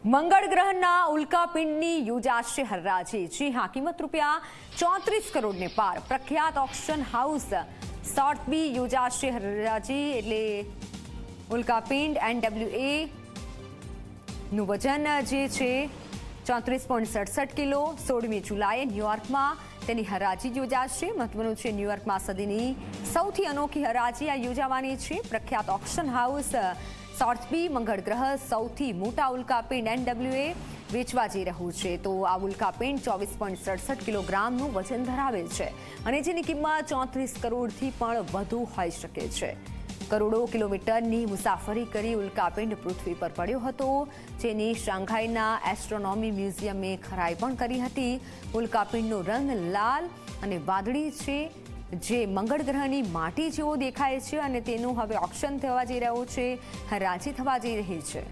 મંગળ ગ્રહના ઉલ્કાપિંડની યોજાશે હરાજી। જી હા, કિંમત ₹34 કરોડને પાર। પ્રખ્યાત ઓક્શન હાઉસ સોથબી યોજાશે હરાજી। એટલે ઉલ્કાપિંડ NWA નું વજન જે છે 34.67 કિલો। 16મી જુલાઈએ ન્યુયોર્કમાં તેની હરાજી યોજાશે। મહત્વનું છે, ન્યુયોર્કમાં સદીની સૌથી અનોખી હરાજી આ યોજાવાની છે। પ્રખ્યાત ઓક્શન હાઉસ સોથબી મંગળ ગ્રહ સૌથી મોટા ઉલ્કાપિંડ NWA વેચવા જઈ રહ્યું છે। તો આ ઉલ્કાપિંડ 24.67 કિલોગ્રામનું વજન ધરાવે છે અને જેની કિંમત 34 કરોડથી પણ વધુ હોઈ શકે છે। કરોડો કિલોમીટરની મુસાફરી કરી ઉલ્કાપિંડ પૃથ્વી પર પડ્યો હતો, જેની શાંઘાઈના એસ્ટ્રોનોમી મ્યુઝિયમે ખરાઈ પણ કરી હતી। ઉલ્કાપિંડનો રંગ લાલ અને વાદળી છે, જે મંગળ ગ્રહની માટી જેવો દેખાય છે અને તેનું હવે ઓક્શન થવા જઈ રહ્યું છે, હરાજી થવા જઈ રહી છે।